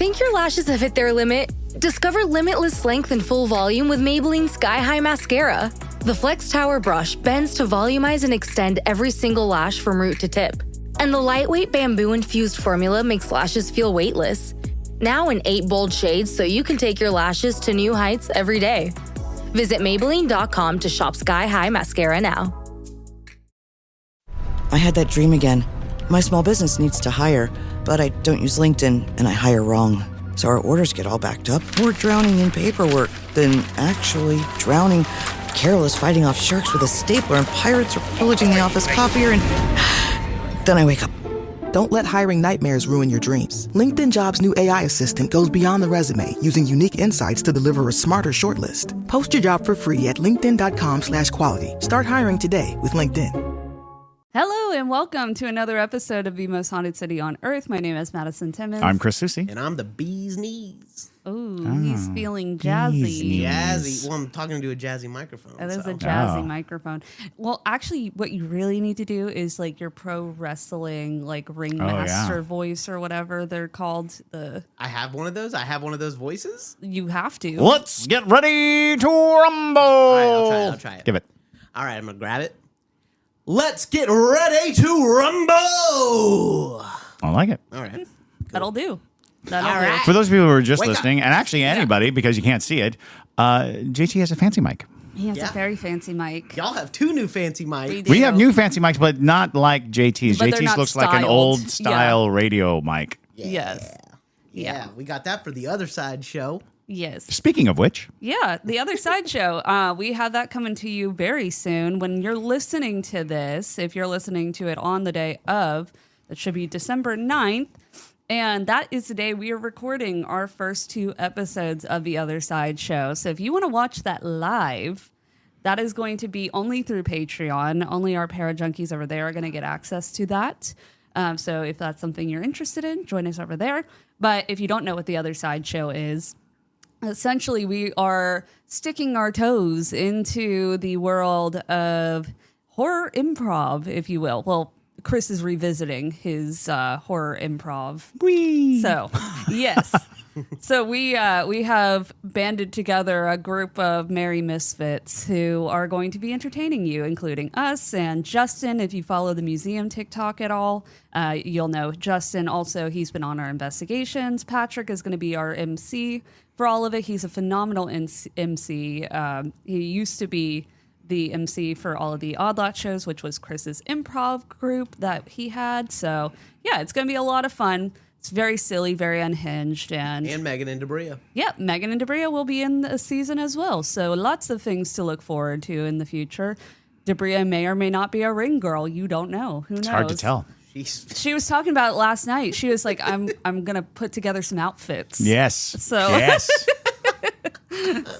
Think your lashes have hit their limit? Discover limitless length and full volume with Maybelline Sky High Mascara. The Flex Tower brush bends to volumize and extend every single lash from root to tip. And the lightweight bamboo-infused formula makes lashes feel weightless. Now in 8 bold shades so you can take your lashes to new heights every day. Visit Maybelline.com to shop Sky High Mascara now. I had that dream again. My small business needs to hire, but I don't use LinkedIn, and I hire wrong. So our orders get all backed up. We're drowning in paperwork, then actually drowning, careless fighting off sharks with a stapler, and pirates are pillaging the office copier, and then I wake up. Don't let hiring nightmares ruin your dreams. LinkedIn Jobs' new AI assistant goes beyond the resume, using unique insights to deliver a smarter shortlist. Post your job for free at linkedin.com/quality. Start hiring today with LinkedIn. Hello and welcome to another episode of The Most Haunted City on Earth. My name is Madison Timmons. I'm Chris Susi. And I'm the bee's knees. Ooh, he's feeling jazzy. Jazzy. Well, I'm talking to a jazzy microphone. That is a jazzy microphone. Well, actually, what you really need to do is like your pro wrestling, like ringmaster voice or whatever they're called. I have one of those. I have one of those voices. You have to. Let's get ready to rumble. All right, I'll try it. Give it. All right, I'm going to grab it. Let's get ready to rumble. I like it. All right. That'll do. All right. For those people who are just Wake listening, up. and actually anybody, because you can't see it, JT has a fancy mic. He has Yeah. a very fancy mic. Y'all have 2 new fancy mics. We have new fancy mics, but not like JT's. But they're JT's not looks like an styled. old style radio mic. Yes. Yeah, we got that for the other side show. Yes. Speaking of which, Yeah, the other side show. We have that coming to you very soon. When you're listening to this, if you're listening to it on the day of, that should be December 9th. And that is the day we are recording our first 2 episodes of the other side show. So if you want to watch that live, that is going to be only through Patreon. Only our Parajunkies over there are going to get access to that. So if that's something you're interested in, join us over there. But if you don't know what the other side show is, essentially, we are sticking our toes into the world of horror improv, if you will. Well, Chris is revisiting his horror improv. whee! So, yes. So we have banded together a group of merry misfits who are going to be entertaining you, including us and Justin. If you follow the museum TikTok at all, you'll know Justin. Also, he's been on our investigations. Patrick is going to be our MC for all of it. He's a phenomenal MC. He used to be the MC for all of the Odd Lot shows, which was Chris's improv group that he had. So, yeah, it's going to be a lot of fun. It's very silly, very unhinged. And Megan and Debria. yeah, Megan and Debria will be in the season as well. So lots of things to look forward to in the future. Debria may or may not be a ring girl. You don't know. Who knows? It's hard to tell. She was talking about it last night. She was like, I'm going to put together some outfits. Yes. So Yes.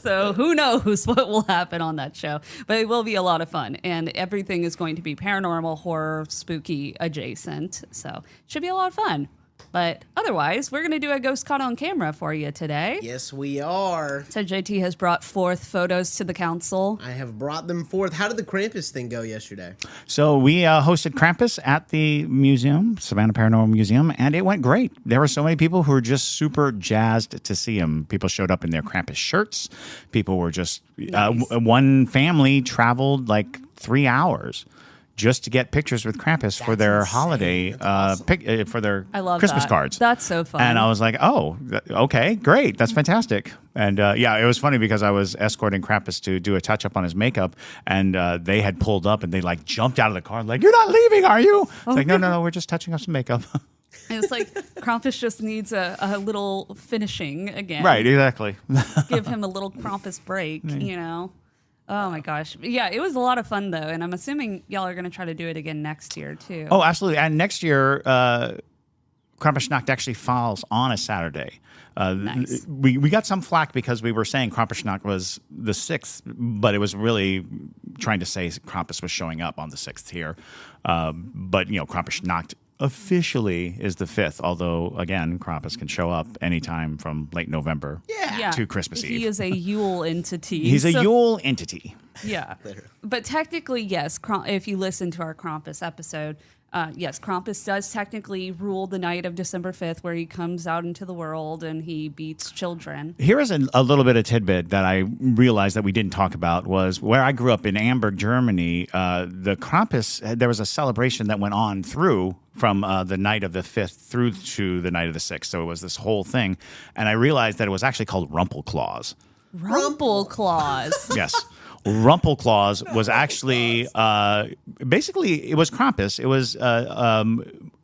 So who knows what will happen on that show. But it will be a lot of fun. And everything is going to be paranormal, horror, spooky adjacent. So it should be a lot of fun. But otherwise, we're going to do a ghost caught on camera for you today. Yes, we are. So JT has brought forth photos to the council. I have brought them forth. How did the Krampus thing go yesterday? So we hosted Krampus at the museum, Savannah Paranormal Museum, and it went great. There were so many people who were just super jazzed to see him. People showed up in their Krampus shirts. People were just, one family traveled like 3 hours just to get pictures with Krampus for their insane. holiday, Awesome. for their I love Christmas that. cards. That's so fun. And I was like, oh, okay, great. That's fantastic. And yeah, it was funny because I was escorting Krampus to do a touch up on his makeup, and they had pulled up and they like jumped out of the car like, you're not leaving, are you? It's like, no, we're just touching up some makeup. And it's like Krampus just needs a little finishing again. Right, exactly. Give him a little Krampus break, you know. Oh my gosh. Yeah, it was a lot of fun though. And I'm assuming y'all are going to try to do it again next year too. Oh, absolutely. And next year, Krampusnacht actually falls on a Saturday. Nice. We got some flack because we were saying Krampusnacht was the 6th, but it was really trying to say Krampus was showing up on the 6th here. But, you know, Krampusnacht officially is the 5th, although, again, Krampus can show up anytime from late November to Christmas Eve. He is a Yule entity. He's a Yule entity. Yeah. Literally. But technically, yes, if you listen to our Krampus episode, yes, Krampus does technically rule the night of December 5th, where he comes out into the world and he beats children. Here is a little bit of tidbit that I realized that we didn't talk about was where I grew up in Amberg, Germany. The Krampus, there was a celebration that went on through from the night of the 5th through to the night of the 6th. So it was this whole thing. And I realized that it was actually called Rumpelclaws. Rumpelclaws. Yes. Rumpelclaws was actually basically it was Krampus. It was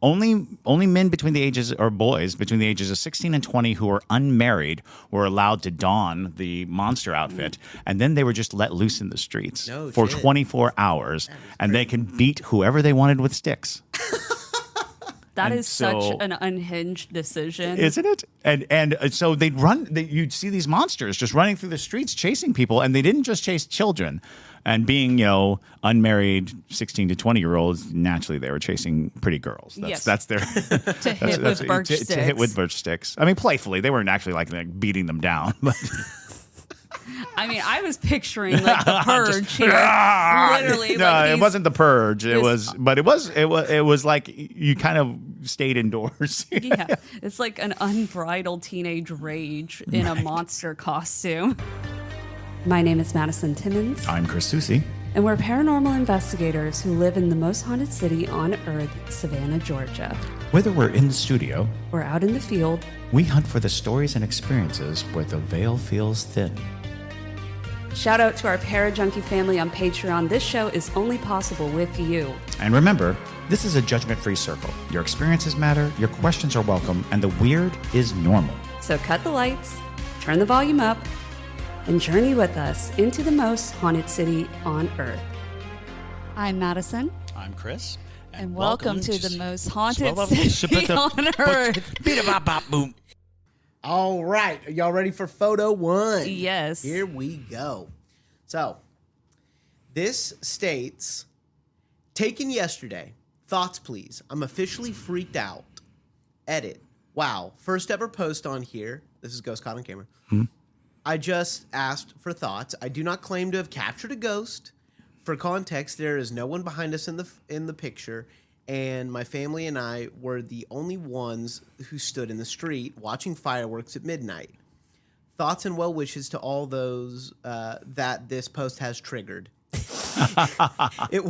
only men between the ages or boys between the ages of 16 and 20 who were unmarried were allowed to don the monster outfit, and then they were just let loose in the streets for 24 hours, and they can beat whoever they wanted with sticks. That And is such so- an unhinged decision. Isn't it? And so they'd run. You'd see these monsters just running through the streets chasing people, and they didn't just chase children. And being unmarried 16 to 20-year-olds, naturally they were chasing pretty girls. Yes. That's their to hit with birch sticks. to hit with birch sticks. I mean, playfully, they weren't actually like beating them down. But I mean, I was picturing like the purge here. Literally. no, like it these- wasn't the purge. It this- was like you kind of stayed indoors. Yeah, it's like an unbridled teenage rage in a monster costume. My name is Madison Timmons, I'm Chris Soucy. and we're paranormal investigators who live in the most haunted city on earth, Savannah, Georgia. Whether we're in the studio, We're out in the field. we hunt for the stories and experiences where the veil feels thin. Shout out to our Parajunkie family on Patreon. This show is only possible with you. And remember, this is a judgment-free circle. Your experiences matter, your questions are welcome, and the weird is normal. So cut the lights, turn the volume up, and journey with us into the most haunted city on earth. I'm Madison. I'm Chris. And welcome to the most haunted city on earth. All right. Are y'all ready for photo one? Yes. Here we go. So, this states, taken yesterday. Thoughts, please. I'm officially freaked out. Edit. Wow. First ever post on here. This is Ghost Caught on Camera. I just asked for thoughts. I do not claim to have captured a ghost. For context, there is no one behind us in the picture, and my family and I were the only ones who stood in the street watching fireworks at midnight. Thoughts and well wishes to all those that this post has triggered. It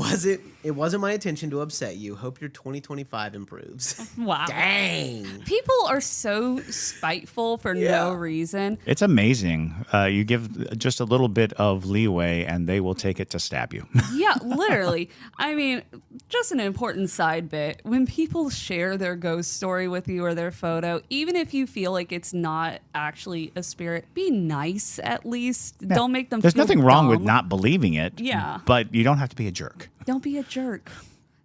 wasn't my intention to upset you. Hope your 2025 improves. Wow. Dang. People are so spiteful for no reason. It's amazing. You give just a little bit of leeway, and they will take it to stab you. Yeah, literally. I mean, just an important side bit. When people share their ghost story with you or their photo, even if you feel like it's not actually a spirit, be nice at least. Don't make them There's feel nothing wrong with dumb. not believing it. Yeah. But you don't have to be a jerk. Don't be a jerk.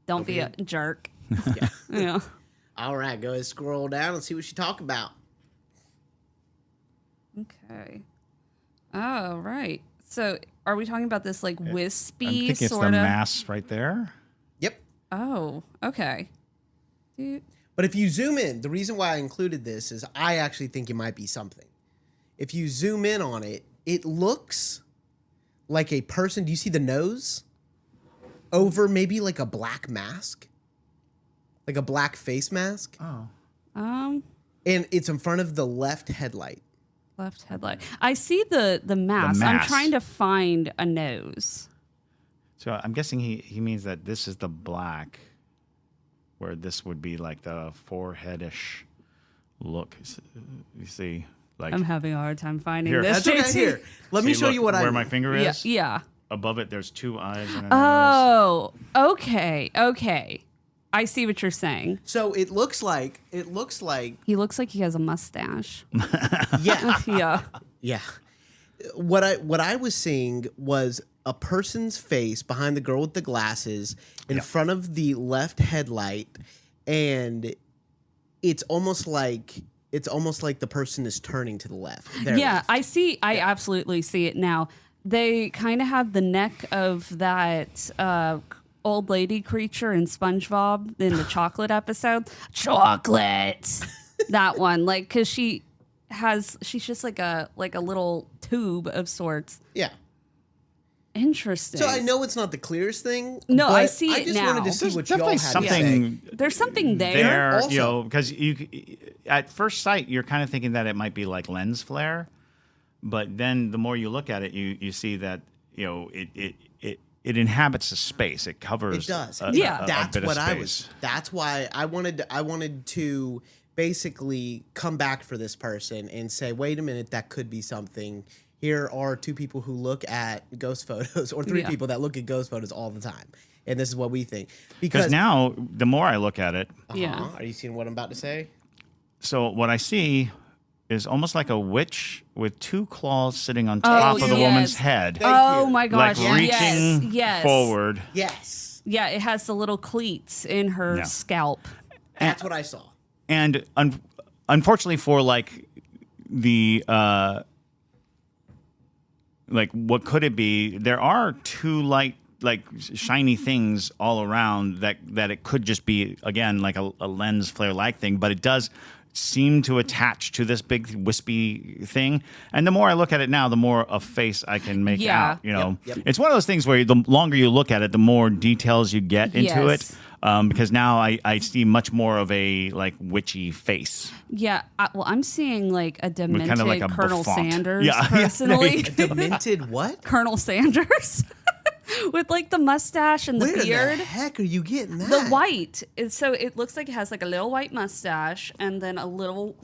Don't be a jerk. Yeah. Yeah. All right, go ahead and scroll down and see what she talk about. Okay. Oh, right. So are we talking about this like wispy I think it's the sort of? mass right there. Yep. Oh, okay. Dude. But if you zoom in, the reason why I included this is I actually think it might be something. If you zoom in on it, it looks like a person. Do you see the nose? Over maybe like a black mask? Like a black face mask? Oh. And it's in front of the left headlight. Left headlight. I see the mask. I'm mask. trying to find a nose. So I'm guessing he means that this is the black, where this would be like the foreheadish look. You see, like I'm having a hard time finding Here. this. That's okay. Here, let me see, show look, you what I where my mean. finger Yeah, is. yeah. Above it, there's two eyes and a nose. Oh, okay, okay. I see what you're saying. So it looks like He looks like he has a mustache. yeah. Yeah. Yeah. What I was seeing was a person's face behind the girl with the glasses in front of the left headlight, and it's almost like the person is turning to the left. There it Yeah, is. I see. I absolutely see it now. They kind of have the neck of that old lady creature in SpongeBob in the chocolate episode. Chocolate. That one, like, because she's just like a little tube of sorts. Yeah. Interesting. So I know it's not the clearest thing. No, but I see it I just now. wanted to see There's what y'all definitely had something to say. There's something there. there, Also- you know, because you at first sight you're kind of thinking that it might be like lens flare, but then the more you look at it, you see that you know it inhabits a space. It covers. It does. A That's bit of what I space. was. That's why I wanted to basically come back for this person and say, wait a minute, that could be something. Here are two people who look at ghost photos, or three Yeah. people that look at ghost photos all the time, and this is what we think. Because now, the more I look at it, Yeah. Are you seeing what I'm about to say? so what I see is almost like a witch with two claws sitting on top of the you. woman's Yes. head, Oh you. my like gosh. reaching yes. forward. Yes, Yeah, it has the little cleats in her Yeah. scalp. that's what I saw. And unfortunately for like the like what could it be, there are two like shiny things all around that it could just be, again, like a lens flare like thing, but it does seem to attach to this big wispy thing. And the more I look at it now, the more a face I can make Yeah. out, you know. Yep. It's one of those things where the longer you look at it, the more details you get into Yes. it. Because now I see much more of a like witchy face. Yeah, well, I'm seeing like a demented kind of like a Colonel bouffant. Sanders Yeah, yeah, personally. Demented what? Colonel Sanders with like the mustache and the Where beard. the heck are you getting that? The white. So it looks like it has like a little white mustache and then a little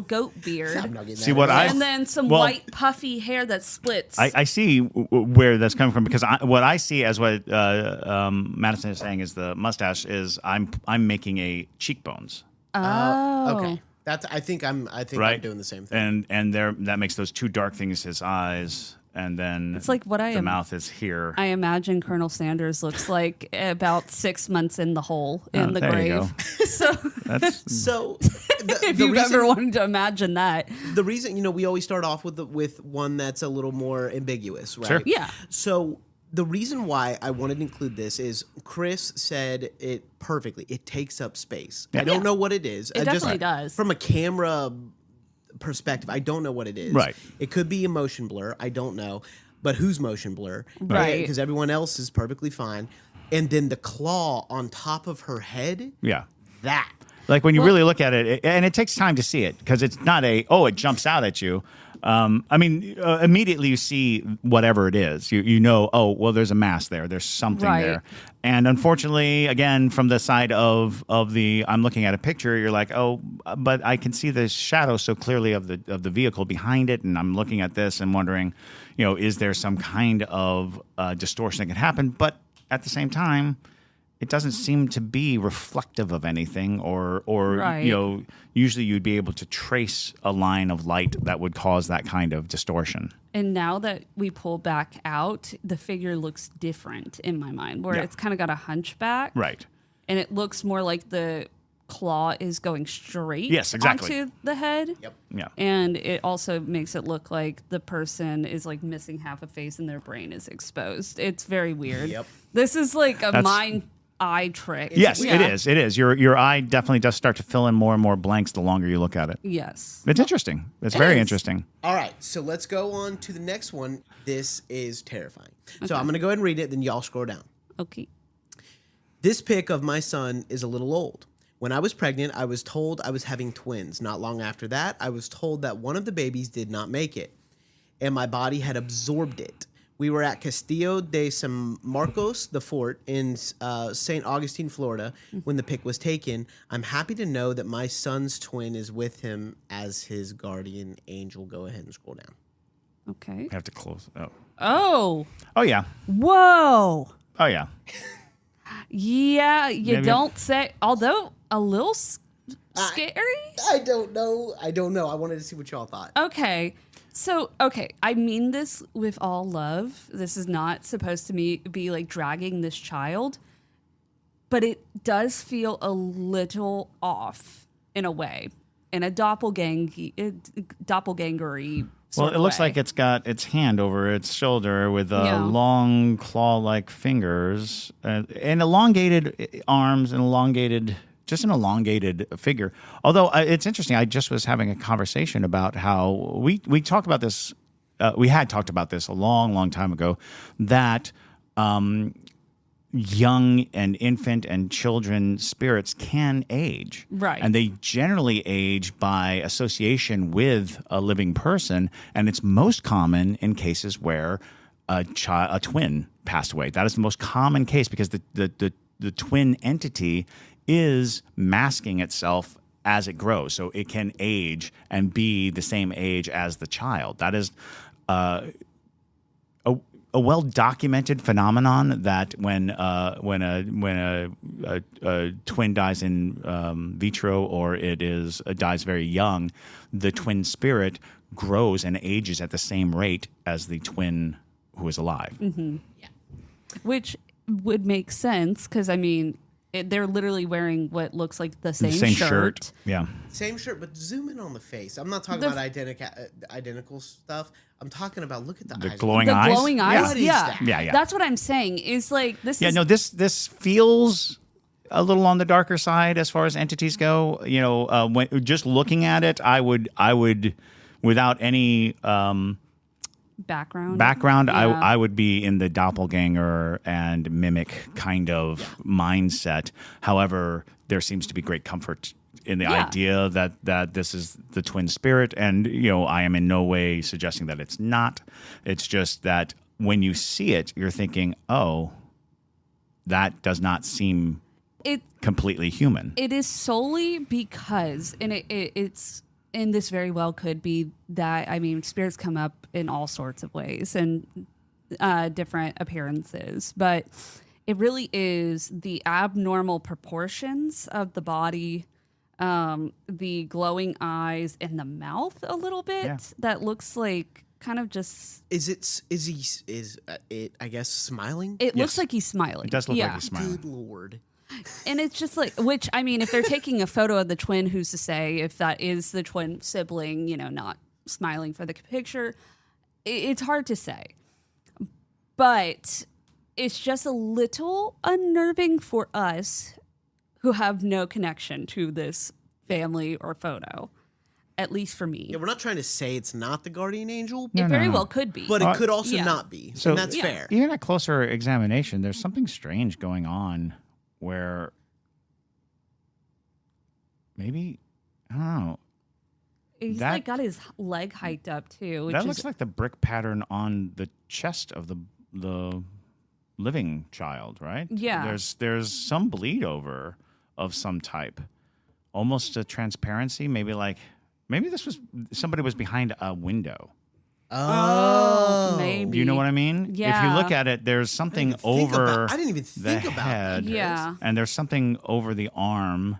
goat beard. I'm not getting See that what at all. I- And then some Well, white puffy hair that splits. I see where that's coming from, because what I see as what Madison is saying is the mustache is I'm making a cheekbones, Okay, that's. I think I'm right? doing the same thing. And there that makes those two dark things his eyes, and then It's like what I the am- mouth is here. I imagine Colonel Sanders looks like about 6 months in the hole in the there you grave. So That's So, if you've ever wanted to imagine that. the reason, we always start off with one that's a little more ambiguous, right? Sure. Yeah. So the reason why I wanted to include this is Chris said it perfectly. It takes up space. I don't know what it is. It definitely does. From a camera perspective, I don't know what it is. Right. It could be a motion blur. I don't know. But whose motion blur? Right. Because everyone else is perfectly fine. And then the claw on top of her head, yeah. that. Like when you really look at it, and it takes time to see it, because it's not it jumps out at you. Immediately you see whatever it is. You know, oh, well, there's a mask there. There's something Right. there. And unfortunately, again, from the side of I'm looking at a picture, you're like, oh, but I can see the shadow so clearly of the vehicle behind it, and I'm looking at this and wondering, is there some kind of distortion that can happen? But at the same time, it doesn't seem to be reflective of anything, or Right. usually you'd be able to trace a line of light that would cause that kind of distortion. And now that we pull back out, the figure looks different in my mind, where Yeah. it's kind of got a hunchback. Right. And it looks more like the claw is going straight Yes, exactly. onto the head. Yep. Yeah. And it also makes it look like the person is like missing half a face and their brain is exposed. It's very weird. Yep. This is like a That's- mind eye trick. Yes, Yeah. it is. It is. Your eye definitely does start to fill in more and more blanks the longer you look at it. Yes. It's interesting. It's very is. interesting. All right, so let's go on to the next one. This is terrifying. So I'm going to go ahead and read it, then y'all scroll down. Okay. This pic of my son is a little old. When I was pregnant, I was told I was having twins. Not long after that, I was told that one of the babies did not make it, and my body had absorbed it. We were at Castillo de San Marcos, the fort in St. Augustine, Florida, when the pic was taken. I'm happy to know that my son's twin is with him as his guardian angel. Go ahead and scroll down. Okay. I have to close. Oh. Oh. Yeah. Whoa. Oh yeah. Yeah, you Maybe- don't say. Although a little scary. I don't know. I wanted to see what y'all thought. Okay. So, I mean this with all love. This is not supposed to be like dragging this child, but it does feel a little off in a way, in a doppelgangery. Well, it looks like it's got its hand over its shoulder with Yeah. long claw-like fingers and elongated arms and just an elongated figure. Although it's interesting, I just was having a conversation about how we talk about this we had talked about this a long, long time ago, that young and infant and children spirits can age. Right. And they generally age by association with a living person. And it's most common in cases where a twin passed away. That is the most common case because the twin entity is masking itself as it grows. So it can age and be the same age as the child. That is a well-documented phenomenon that when a twin dies in vitro or it dies very young, the twin spirit grows and ages at the same rate as the twin who is alive. Mm-hmm. Yeah. Which would make sense because, I mean, they're literally wearing what looks like the same shirt. Yeah. Same shirt, but zoom in on the face. I'm not talking about identical stuff. I'm talking about, look at the eyes. Glowing eyes? The glowing eyes? What is Yeah. that? Yeah. That's what I'm saying. Is like this. Yeah, is, no, this feels a little on the darker side as far as entities go. You know, when just looking at it, I would without any background. Yeah. I would be in the doppelganger and mimic kind of mindset. However, there seems to be great comfort in the idea that this is the twin spirit, and you know, I am in no way suggesting that it's not. It's just that when you see it, you're thinking, oh, that does not seem completely human. It is solely because, and it's, and this very well could be that, I mean, spirits come up in all sorts of ways and different appearances, but it really is the abnormal proportions of the body, the glowing eyes, and the mouth a little bit that looks like kind of just. Is it I guess smiling? It looks like he's smiling. It does look like he's smiling. Good Lord. And it's just like, which, I mean, if they're taking a photo of the twin, who's to say if that is the twin sibling, you know, not smiling for the picture, it's hard to say. But it's just a little unnerving for us who have no connection to this family or photo, at least for me. Yeah, we're not trying to say it's not the guardian angel, It very well could be. but it could also not be. So and that's fair. Even at closer examination, there's something strange going on where maybe, I don't know. He's like got his leg hiked up too. That looks like the brick pattern on the chest of the living child, right? Yeah. There's some bleed over of some type, almost a transparency. Maybe somebody was behind a window. Oh, maybe. Do you know what I mean? Yeah. If you look at it, there's something over I didn't even think the about head, that. Yeah. and there's something over the arm.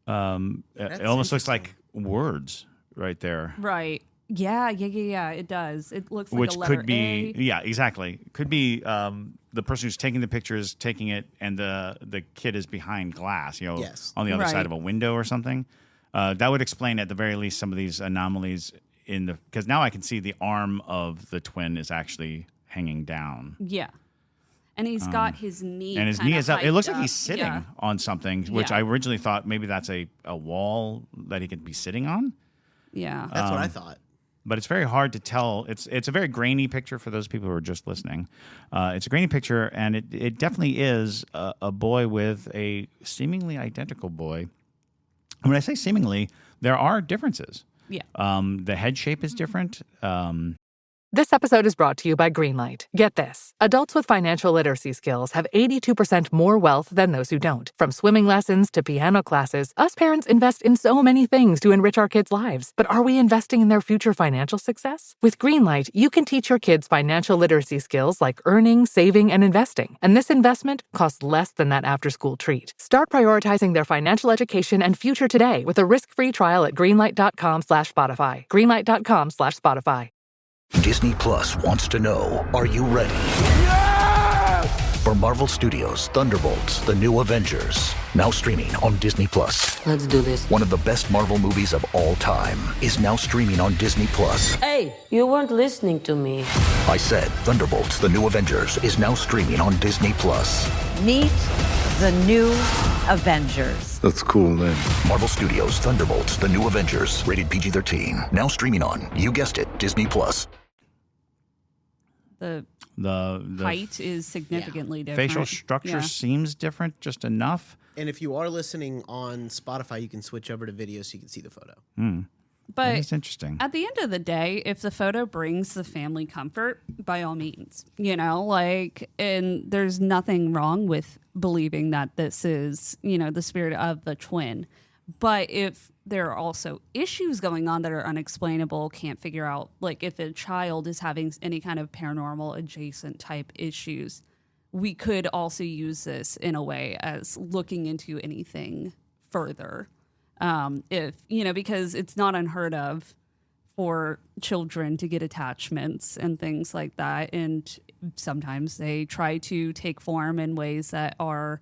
It almost looks like words right there. Right. Yeah. It does. It looks like Which a letter could be, A. yeah, exactly. Could be the person who's taking the picture is taking it, and the kid is behind glass, you know, Yes. on the other Right. side of a window or something. That would explain, at the very least, some of these anomalies because now I can see the arm of the twin is actually hanging down. Yeah. And he's got his knee. And his kinda knee is up. It hiked looks like up. he's sitting Yeah. on something, which Yeah. I originally thought maybe that's a wall that he could be sitting on. Yeah. That's what I thought. But it's very hard to tell. It's a very grainy picture for those people who are just listening. It's a grainy picture, and it definitely is a boy with a seemingly identical boy. And when I say seemingly, there are differences. Yeah. The head shape is different. This episode is brought to you by Greenlight. Get this. Adults with financial literacy skills have 82% more wealth than those who don't. From swimming lessons to piano classes, us parents invest in so many things to enrich our kids' lives. But are we investing in their future financial success? With Greenlight, you can teach your kids financial literacy skills like earning, saving, and investing. And this investment costs less than that after-school treat. Start prioritizing their financial education and future today with a risk-free trial at greenlight.com/Spotify. Greenlight.com/Spotify. Disney Plus wants to know, are you ready? For Marvel Studios' Thunderbolts, The New Avengers, now streaming on Disney Plus. Let's do this. One of the best Marvel movies of all time is now streaming on Disney Plus. Hey, you weren't listening to me. I said Thunderbolts, The New Avengers is now streaming on Disney Plus. Meet the New Avengers. That's cool name. Marvel Studios' Thunderbolts, The New Avengers, rated PG-13, now streaming on, you guessed it, Disney Plus. The The height is significantly different. facial structure Yeah. seems different just enough. And if you are listening on Spotify, you can switch over to video so you can see the photo. But It's interesting. at the end of the day, if the photo brings the family comfort, by all means, and there's nothing wrong with believing that this is, the spirit of the twin. But if there are also issues going on that are unexplainable, can't figure out, like if a child is having any kind of paranormal adjacent type issues, we could also use this in a way as looking into anything further. Because it's not unheard of for children to get attachments and things like that. And sometimes they try to take form in ways that are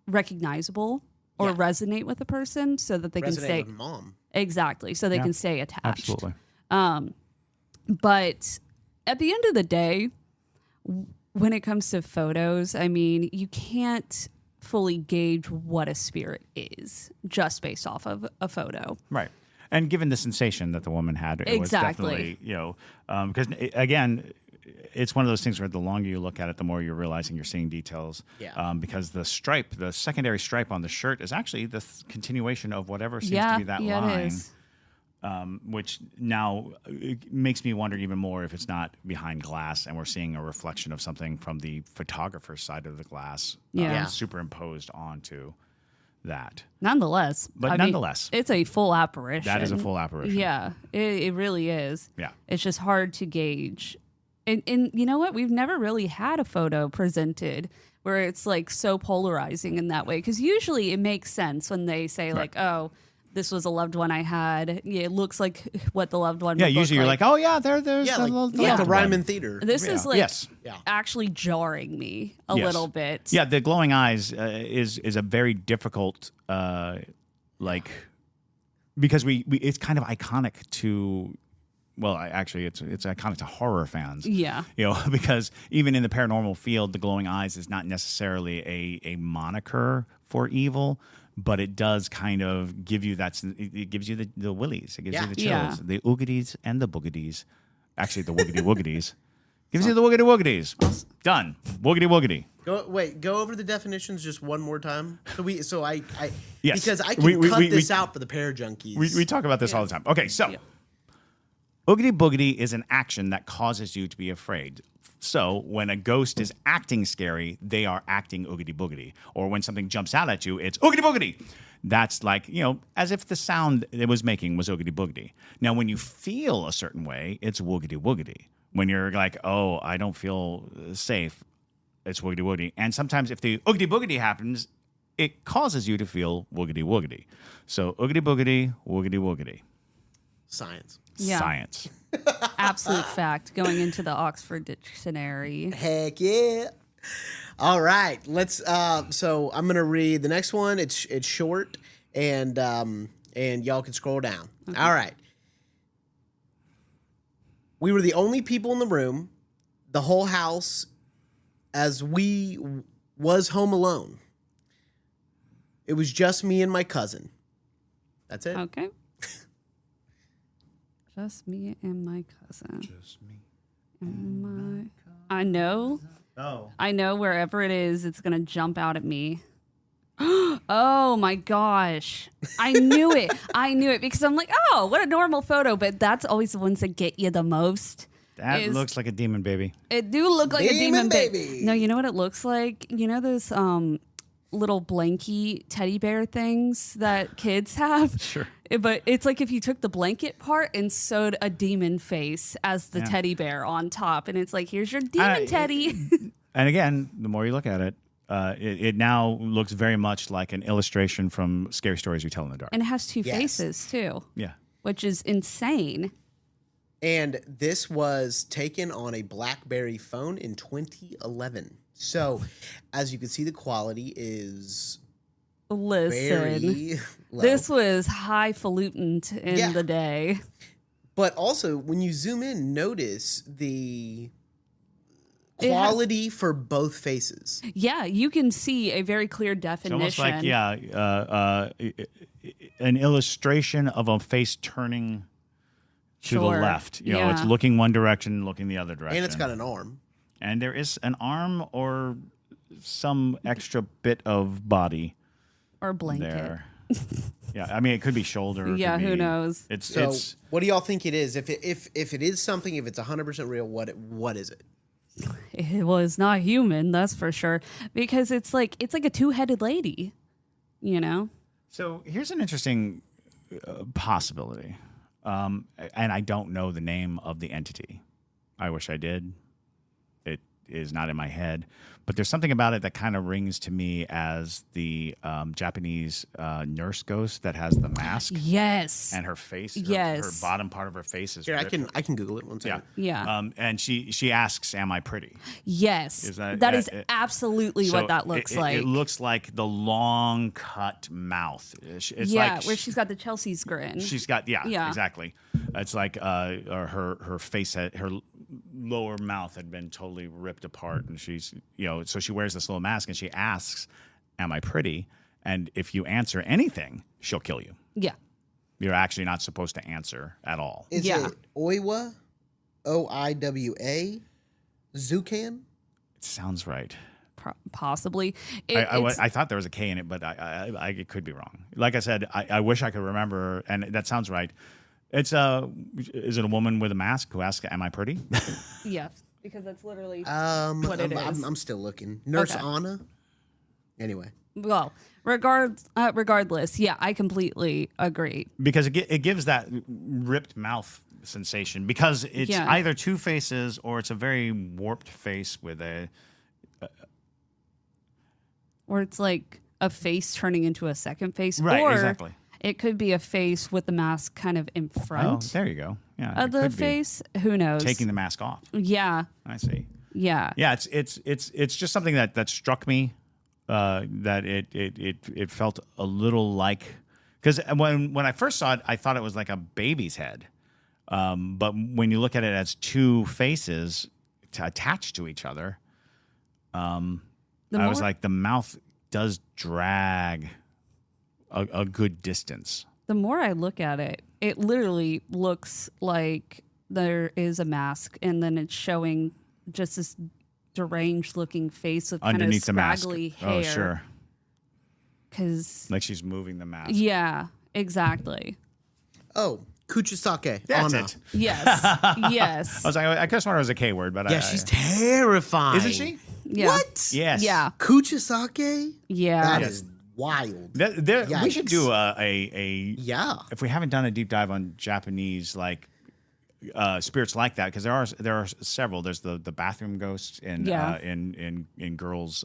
recognizable or resonate with a person so that they can stay. With mom. Exactly. So they can stay attached. Absolutely. But at the end of the day, when it comes to photos, I mean, you can't fully gauge what a spirit is just based off of a photo. Right. And given the sensation that the woman had, it was definitely, because again, it's one of those things where the longer you look at it, the more you're realizing you're seeing details. Yeah. Because the secondary stripe on the shirt is actually the continuation of whatever seems to be that line. It is. Which now it makes me wonder even more if it's not behind glass and we're seeing a reflection of something from the photographer's side of the glass superimposed onto that. Nonetheless. Nonetheless. It's a full apparition. That is a full apparition. Yeah, it really is. Yeah. It's just hard to gauge. And you know what? We've never really had a photo presented where it's like so polarizing in that way. Because usually it makes sense when they say like, oh, this was a loved one I had. Yeah, it looks like what the loved one would usually you're like, oh, yeah, there's the Ryman Theater. This is like Yeah. actually jarring me a little bit. Yeah, the glowing eyes is a very difficult, because we it's kind of iconic to, actually it's iconic to horror fans. Yeah. Because even in the paranormal field, the glowing eyes is not necessarily a moniker for evil, but it does kind of give you it gives you the willies. It gives you the chills. Yeah. The oogities and the boogities. Actually, the woogity woogities. Gives you the woogity woogities. Done. Woogity woogity. Go over the definitions just one more time. Yes. Because I can cut this out for the pair junkies. We talk about this all the time. Okay, so oogity boogity is an action that causes you to be afraid. So when a ghost is acting scary, they are acting oogity boogity. Or when something jumps out at you, it's oogity boogity. That's like, as if the sound it was making was oogity boogity. Now, when you feel a certain way, it's woogity woogity. When you're like, oh, I don't feel safe, it's woogity woogity. And sometimes if the oogity boogity happens, it causes you to feel woogity woogity. So oogity boogity, woogity woogity. Science. Yeah. Science. Absolute fact. Going into the Oxford Dictionary. Heck yeah. All right. Let's so I'm gonna read the next one. It's short and y'all can scroll down. Okay. All right. We were the only people in the room, the whole house, as we was home alone. It was just me and my cousin. That's it. Okay. Just me and my cousin. Just me. I know. Oh. I know wherever it is, it's going to jump out at me. Oh my gosh. I knew it. I knew it because I'm like, oh, what a normal photo. But that's always the ones that get you the most. That looks like a demon baby. It do look like a demon baby. No, you know what it looks like? You know those little blankie teddy bear things that kids have? Sure. But it's like if you took the blanket part and sewed a demon face as the teddy bear on top. And it's like, here's your demon teddy. And again, the more you look at it, it now looks very much like an illustration from Scary Stories We Tell in the Dark. And it has two faces, too. Yeah. Which is insane. And this was taken on a BlackBerry phone in 2011. So, as you can see, the quality is very low. This was highfalutin in the day. But also, when you zoom in, notice the quality for both faces. Yeah, you can see a very clear definition. It's almost like, an illustration of a face turning to the Sure. left. You know, Yeah. it's looking one direction, looking the other direction. And it's got an arm. And there is an arm or some extra bit of body Or blanket. there. Yeah, I mean, it could be shoulder. it Yeah, could who be- knows? So, what do y'all think it is? If it is something, if it's 100% real, what is it? Well, it's not human, that's for sure. Because it's like a two-headed lady, you know? So here's an interesting possibility, and I don't know the name of the entity. I wish I did. It is not in my head, but there's something about it that kind of rings to me as the Japanese nurse ghost that has the mask. Yes. And her face, her Yes. bottom part of her face is Here, I ripped. can Google it one second. Yeah. And she asks, "Am I pretty?" Yes. Is that- that is it- absolutely So what that looks it, like. It looks like the long cut mouth. It's yeah, like where she's got the Chelsea's grin. she's got Yeah. exactly. It's like her face her lower mouth had been totally ripped apart, and she's so she wears this little mask and she asks, "Am I pretty?" And if you answer anything, she'll kill you. Yeah. You're actually not supposed to answer at all. Is Yeah. it Oiwa? OIWA? Zucan? It sounds right. Possibly. I thought there was a K in it, but I it could be wrong. Like I said, I wish I could remember, and that sounds right. It's is it a woman with a mask who asks, "Am I pretty?" Yes, because that's literally What it is. I'm still looking. Nurse Okay. Anna? Anyway. Well, regardless, yeah, I completely agree. Because it gives that ripped mouth sensation, because it's Yeah. either two faces or it's a very warped face with a Or it's like a face turning into a second face. Right, or exactly. It could be a face with the mask kind of in front there you go. Yeah, of it the could be face. Who knows? taking the mask off. Yeah. I see. Yeah. Yeah, it's just something that struck me. That it felt a little like, because when I first saw it, I thought it was like a baby's head. But when you look at it as two faces attached to each other, I was like, the mouth does drag a good distance. The more I look at it, it literally looks like there is a mask and then it's showing just this deranged looking face with kind of Underneath the mask. scraggly hair. Oh, sure. Because, Like she's moving the mask. yeah, exactly. Oh, Kuchisake. That's Anna. it. Yes. Yes. I was like, I could have sworn it was a K word, but Yeah, she's terrifying. isn't she? Yeah. What? Yes. Yeah. Kuchisake? Yeah. That is wild. We should Yikes. do a Yeah. if we haven't done a deep dive on Japanese spirits like that, because there are several. There's the bathroom ghosts in Yeah. in girls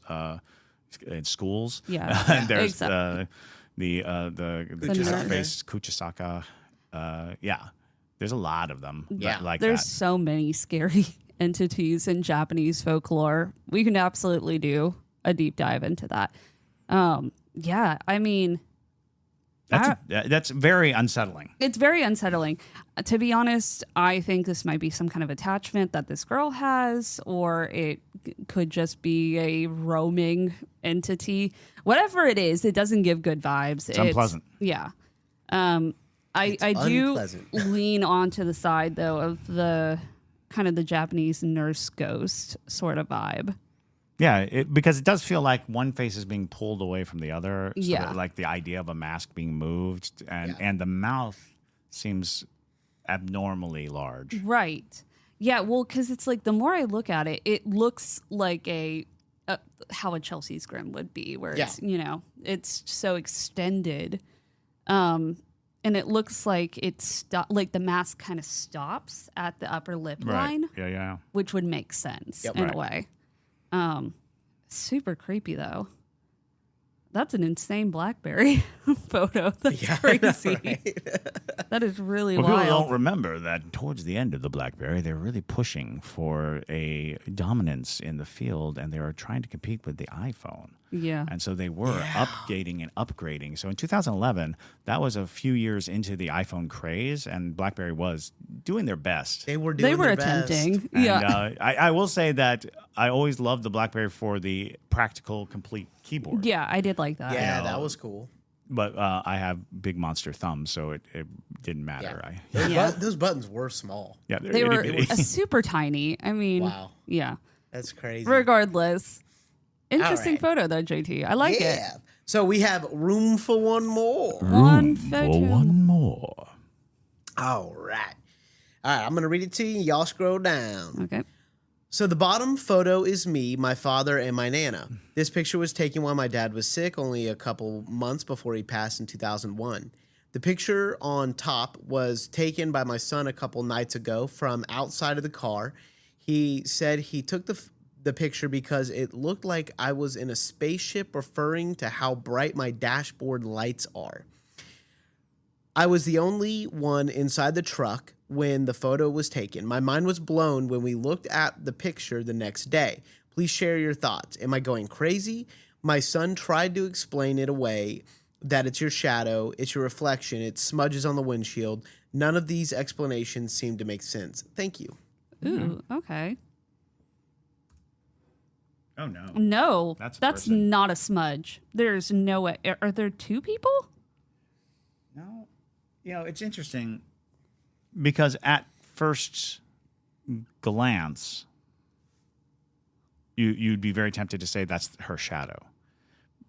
in schools. Yeah. And there's Exactly. the Kuchisake. face Kuchisaka. Yeah, there's a lot of them. Yeah. like There's that. so many scary entities in Japanese folklore. We can absolutely do a deep dive into that. Yeah, I mean, That's very unsettling. it's very unsettling. To be honest, I think this might be some kind of attachment that this girl has, or it could just be a roaming entity. Whatever it is, it doesn't give good vibes. It's unpleasant. Yeah. I do unpleasant. lean onto the side, though, of the kind of the Japanese nurse ghost sort of vibe. Yeah, because it does feel like one face is being pulled away from the other. So Yeah. that, like the idea of a mask being moved, and the mouth seems abnormally large. Right. Yeah, well, because it's like the more I look at it, it looks like how a Chelsea's grin would be, where it's, it's so extended. And it looks like like the mask kind of stops at the upper lip line, Yeah. which would make sense in a way. Super creepy though. That's an insane BlackBerry photo. That's crazy. That is really Well, people wild. don't remember that towards the end of the BlackBerry, they're really pushing for a dominance in the field, and they are trying to compete with the iPhone. Yeah. And so they were updating and upgrading. So in 2011, that was a few years into the iPhone craze, and BlackBerry was doing their best. They were doing They were their best. attempting. And, Yeah. I will say that I always loved the BlackBerry for the practical, complete keyboard. Yeah, I did like that. Yeah, You know, that was cool. But I have big monster thumbs, so it didn't matter. Those buttons were small. Yeah, They were itty-bitty. super tiny. I mean, Wow. yeah. That's crazy. Regardless. Interesting right. photo, though, JT. I like it. So we have room for one more. One photo. One more. All right. All right, I'm going to read it to you. Y'all scroll down. Okay. So the bottom photo is me, my father, and my Nana. This picture was taken while my dad was sick, only a couple months before he passed in 2001. The picture on top was taken by my son a couple nights ago from outside of the car. He said he took the picture because it looked like I was in a spaceship, referring to how bright my dashboard lights are. I was the only one inside the truck when the photo was taken. My mind was blown when we looked at the picture the next day. Please share your thoughts. Am I going crazy? My son tried to explain it away, that it's your shadow, it's your reflection, it smudges on the windshield. None of these explanations seem to make sense. Thank you. Ooh, okay. Oh, no. No, That's a that's person. not a smudge. There's no way. Are there two people? No. It's interesting because at first glance, you'd be very tempted to say that's her shadow.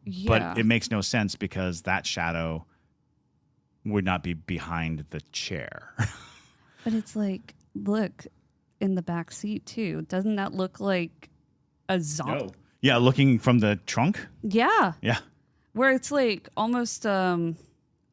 Yeah. But it makes no sense because that shadow would not be behind the chair. But it's like, look, in the back seat, too. Doesn't that look like a zombie? Yeah, looking from the trunk. Yeah. Yeah. Where it's like almost a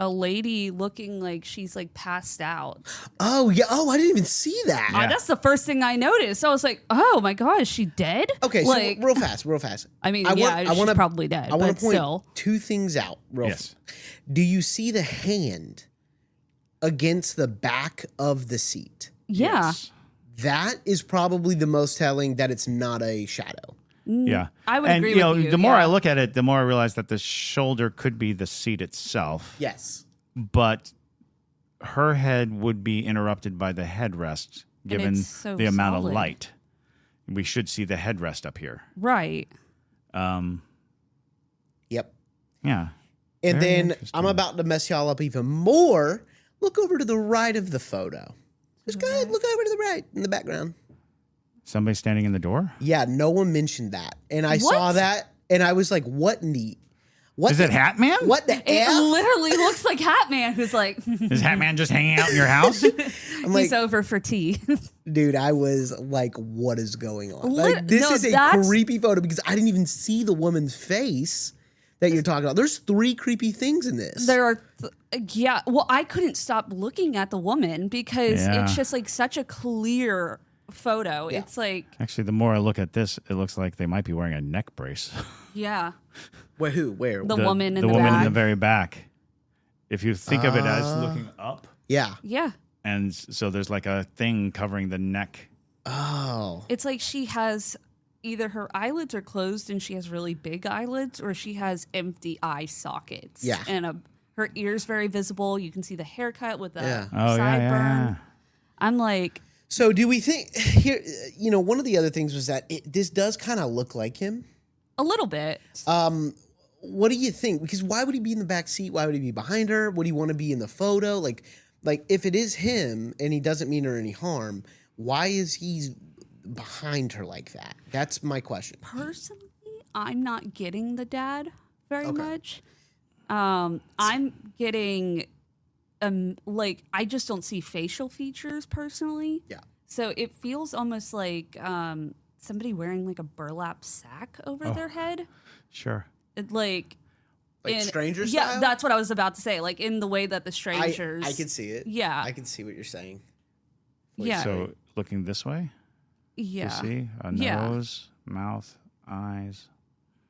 lady looking like she's like passed out. Oh, yeah. Oh, I didn't even see that. Yeah. That's the first thing I noticed. I was like, oh my God, is she dead? Okay, like, so real fast. I mean, I she's wanna- probably dead. I want but to point still. two things out. Yes. Do you see the hand against the back of the seat? Yeah. Yes. That is probably the most telling that it's not a shadow. Yeah. I would and, agree with you, the more yeah. I look at it, the more I realize that the shoulder could be the seat itself. Yes. But her head would be interrupted by the headrest given it's so the amount solid. of light. We should see the headrest up here. Right. Yep. Yeah. And Very then interesting. I'm about to mess y'all up even more. Look over to the right of the photo. Just go ahead, look over to the right in the background. Somebody standing in the door? Yeah, no one mentioned that. And I saw What? that and I was like, what neat. What Is the- it Hat Man? What the It F? literally looks like Hat Man, who's like, Is Hat Man just hanging out in your house? I'm like, he's over for tea. dude, I was like, what is going on? Lit- Like, this no, is a that's- creepy photo because I didn't even see the woman's face that you're talking about. There's 3 creepy things in this. There are, yeah. Well, I couldn't stop looking at the woman because Yeah. it's just like such a clear photo. Yeah. It's like, Actually, the more I look at this, it looks like they might be wearing a neck brace. yeah, Where? Who? Where? the woman in the woman in back. the very back. If you think of it as looking up, Yeah. Yeah, and so there's like a thing covering the neck. Oh. it's like she has either her eyelids are closed and she has really big eyelids, or she has empty eye sockets. Yeah. and her ears very visible. You can see the haircut with the Yeah. Oh, sideburn. yeah. I'm like, So do we think here? One of the other things was that this does kind of look like him. a little bit. What do you think? Because why would he be in the back seat? Why would he be behind her? Would he want to be in the photo? Like if it is him and he doesn't mean her any harm, why is he behind her like that? That's my question. Personally, I'm not getting the dad very Okay. much. I'm getting like I just don't see facial features personally. Yeah. So it feels almost like somebody wearing like a burlap sack over Oh. their head. Sure. It, Like Stranger Yeah, style? that's what I was about to say. Like in the way that the strangers. I can see it. Yeah. I can see what you're saying. Yeah. So looking this way, yeah. you see a Yeah. nose, mouth, eyes.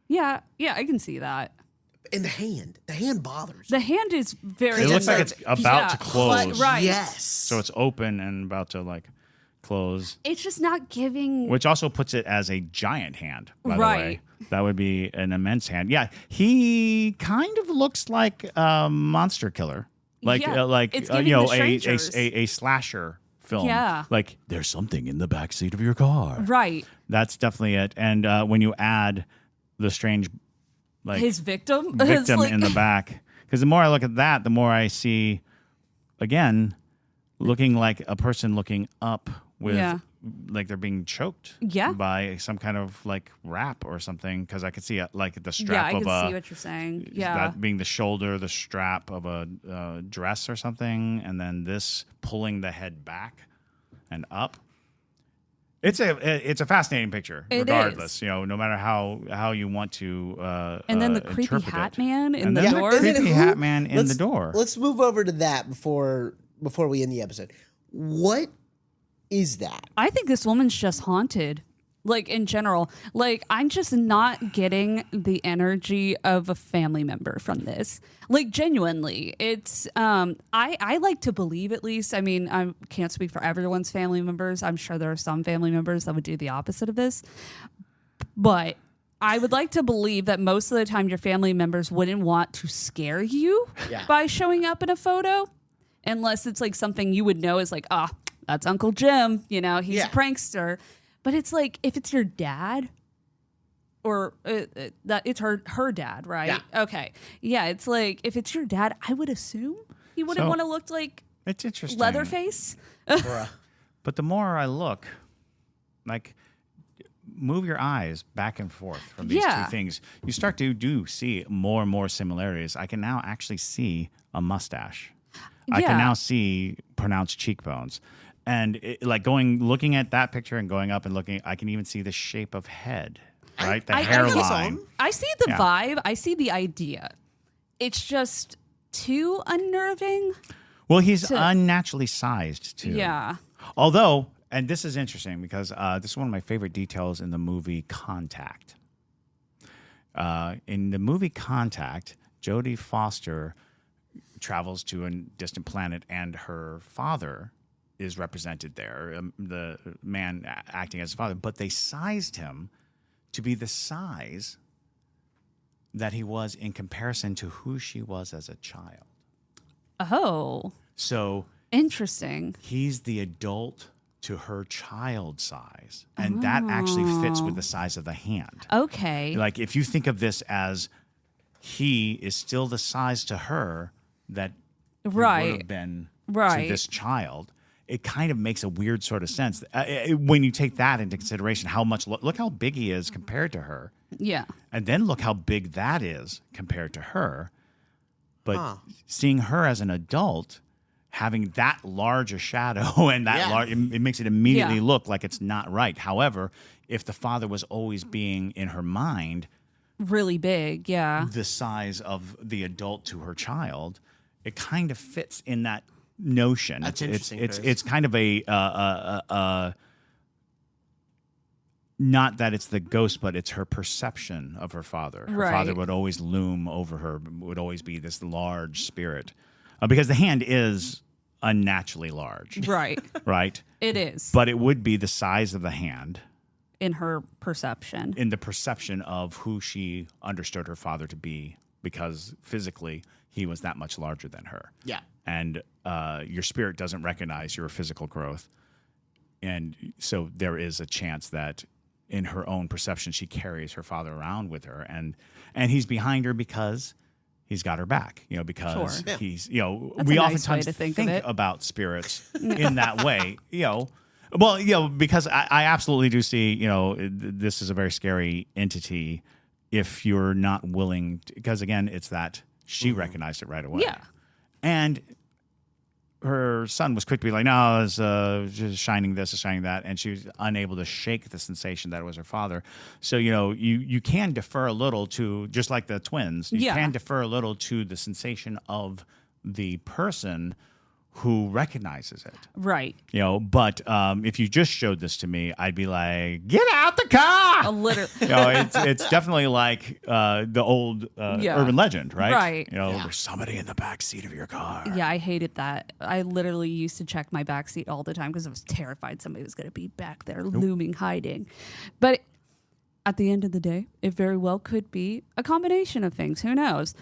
Yeah. Yeah. I can see that. And the hand bothers. The hand is very. It looks like it's disturbing. about Yeah. to close. Right. Yes. So it's open and about to like close, It's just not giving. which also puts it as a giant hand, by the Right. way. That would be an immense hand. Yeah, he kind of looks like a monster killer. Like Yeah, like it's giving The Strangers. a slasher film. Yeah. Like there's something in the backseat of your car. Right. That's definitely it. And when you add the strange like His victim. It's victim like- in the back, Because the more I look at that, the more I see, again, looking like a person looking up with, like they're being choked by some kind of like wrap or something. Because I could see like the strap of I can see what you're saying. Yeah. That being the shoulder, the strap of a dress or something. And then this pulling the head back and up. It's a fascinating picture, regardless. No matter how you want to. And then the creepy hat man in the door. Creepy hat man in the door. Let's move over to that before we end the episode. What is that? I think this woman's just haunted. Like in general, like I'm just not getting the energy of a family member from this. Like genuinely, it's I like to believe, at least. I mean, I can't speak for everyone's family members. I'm sure there are some family members that would do the opposite of this, but I would like to believe that most of the time your family members wouldn't want to scare you by showing up in a photo, unless it's like something you would know is like, that's Uncle Jim. He's a prankster. But it's like, if it's your dad, or that it's her dad, right? Yeah. Okay. Yeah, it's like, if it's your dad, I would assume he wouldn't want to look like it's interesting. Leatherface. But the more I look, like, move your eyes back and forth from these two things, you start to see more and more similarities. I can now actually see a mustache. I can now see pronounced cheekbones. And looking at that picture and going up and looking, I can even see the shape of head, right? The hairline. I see the vibe. I see the idea. It's just too unnerving. Well, he's unnaturally sized too. Yeah. Although, and this is interesting because this is one of my favorite details in the movie Contact. In the movie Contact, Jodie Foster travels to a distant planet, and her father is represented there, the man acting as his father, but they sized him to be the size that he was in comparison to who she was as a child. Oh. So interesting. He's the adult to her child size, and that actually fits with the size of the hand. Okay. Like, if you think of this as he is still the size to her that he would have been to this child, it kind of makes a weird sort of sense when you take that into consideration. How much look how big he is compared to her. Yeah. And then look how big that is compared to her. But seeing her as an adult, having that large a shadow and that large, it makes it immediately look like it's not right. However, if the father was always being in her mind really big, the size of the adult to her child, it kind of fits in that notion. That's interesting. It's kind of a not that it's the ghost, but it's her perception of her father. Her father would always loom over her, would always be this large spirit, because the hand is unnaturally large. Right. Right. It is. But it would be the size of the hand in her perception. In the perception of who she understood her father to be, because physically he was that much larger than her. Yeah. And your spirit doesn't recognize your physical growth. And so there is a chance that in her own perception, she carries her father around with her. And he's behind her because he's got her back, because he's, That's we a nice oftentimes way to think about spirits in that way, Well, because I absolutely do see, this is a very scary entity if you're not willing to, because again, it's that she recognized it right away. Yeah. And her son was quick to be like, no, it's just shining this, it's shining that. And she was unable to shake the sensation that it was her father. So, you can defer a little to, just like the twins, you can defer a little to the sensation of the person who recognizes it. Right. But if you just showed this to me, I'd be like, get out the car! Literally. It's definitely like the old urban legend, right? Right. There's somebody in the back seat of your car. Yeah, I hated that. I literally used to check my back seat all the time because I was terrified somebody was going to be back there looming, hiding. But at the end of the day, it very well could be a combination of things. Who knows?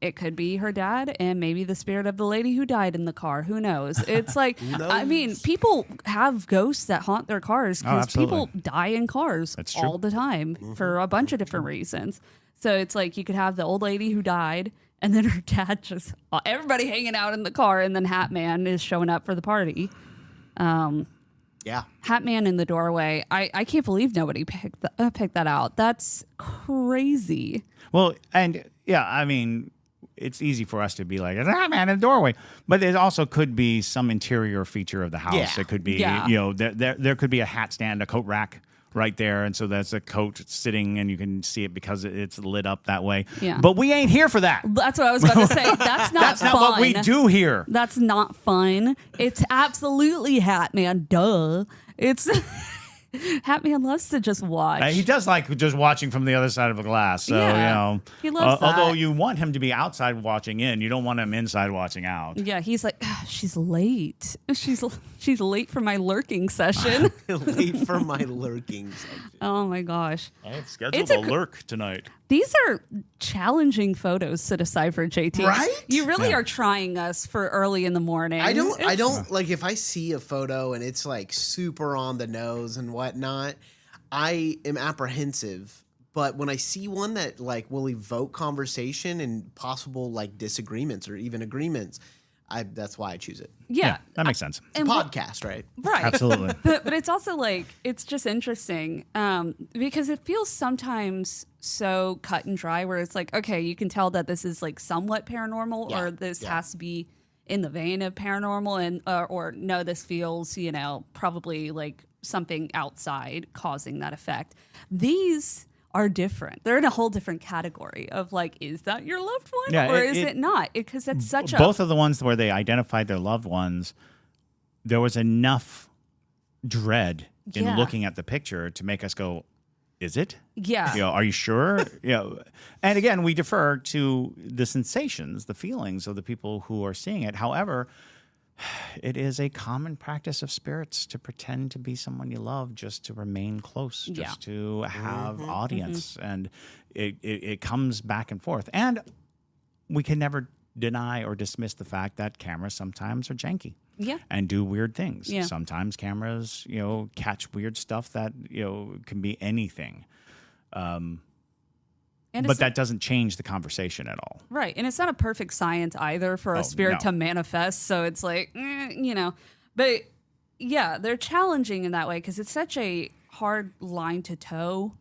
It could be her dad and maybe the spirit of the lady who died in the car. Who knows? It's like, I mean, people have ghosts that haunt their cars because people die in cars all the time for a bunch of different reasons. So it's like you could have the old lady who died, And then her dad just, everybody hanging out in the car, and then Hat Man is showing up for the party. Yeah. Hat Man in the doorway. I can't believe nobody picked that out. That's crazy. Well, and yeah, I mean, it's easy for us to be like, ah, man, in the doorway. But it also could be some interior feature of the house. Yeah. It could be, there could be a hat stand, a coat rack right there. And so that's a coat sitting and you can see it because it's lit up that way. Yeah. But we ain't here for that. That's what I was going to say. That's not That's fun. not what we do here. That's not fun. It's absolutely Hat Man. Duh. It's Hat Man loves to just watch. He does like just watching from the other side of a glass. So, Yeah, he loves that. Although you want him to be outside watching in, you don't want him inside watching out. Yeah, he's like, she's late. She's late for my lurking session. Late for my lurking section. Oh my gosh. I've scheduled a lurk tonight. These are challenging photos to decipher, JT. Right? You really are trying us for early in the morning. I don't like if I see a photo and it's like super on the nose and whatnot, I am apprehensive. But when I see one that like will evoke conversation and possible like disagreements or even agreements, that's why I choose it. Yeah. That makes sense. It's a podcast, right? Right. Absolutely. But it's also like, it's just interesting because it feels sometimes so cut and dry where it's like, okay, you can tell that this is like somewhat paranormal or this has to be in the vein of paranormal and or no, this feels, probably like something outside causing that effect. These are different. They're in a whole different category of like, is that your loved one or is it not? Because it's such both of the ones where they identified their loved ones, there was enough dread in looking at the picture to make us go, is it? Yeah. Are you sure? And again, we defer to the sensations, the feelings of the people who are seeing it. However, it is a common practice of spirits to pretend to be someone you love just to remain close, just to have audience. And it comes back and forth. And we can never deny or dismiss the fact that cameras sometimes are janky. Yeah. And do weird things. Yeah. Sometimes cameras, catch weird stuff that, can be anything. But that doesn't change the conversation at all. Right. And it's not a perfect science either for a spirit to manifest. So it's like, But yeah, they're challenging in that way because it's such a hard line to toe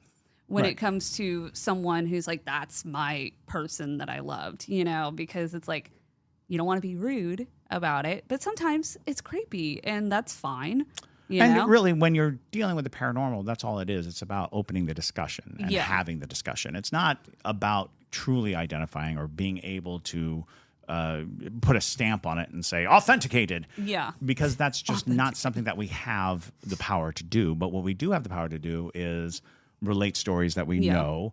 when it comes to someone who's like, that's my person that I loved, because it's like, you don't want to be rude about it. But sometimes it's creepy and that's fine. And really, when you're dealing with the paranormal, that's all it is. It's about opening the discussion and having the discussion. It's not about truly identifying or being able to put a stamp on it and say, authenticated. Yeah. Because that's just not something that we have the power to do. But what we do have the power to do is relate stories that we know,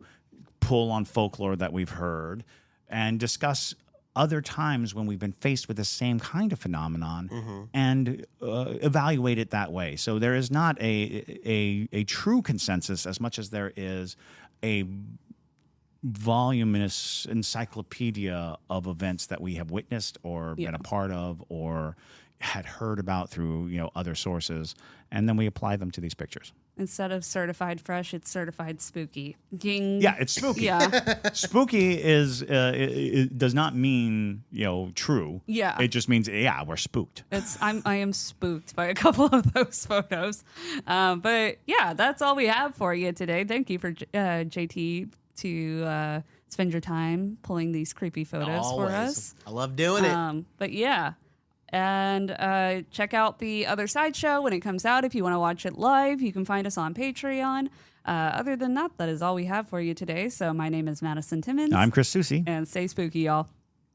pull on folklore that we've heard, and discuss other times when we've been faced with the same kind of phenomenon and evaluate it that way. So there is not a true consensus as much as there is a voluminous encyclopedia of events that we have witnessed or been a part of or had heard about through other sources, and then we apply them to these pictures. Instead of certified fresh, it's certified spooky. Ding. Yeah, it's spooky. Yeah. Spooky it does not mean true. Yeah. It just means we're spooked. I am spooked by a couple of those photos. But yeah, that's all we have for you today. Thank you for JT to spend your time pulling these creepy photos for us. I love doing it. But yeah. And check out the other side show when it comes out. If you want to watch it live, you can find us on Patreon. Other than that, that is all we have for you today. So my name is Madison Timmons. I'm Chris Susi. And stay spooky, y'all.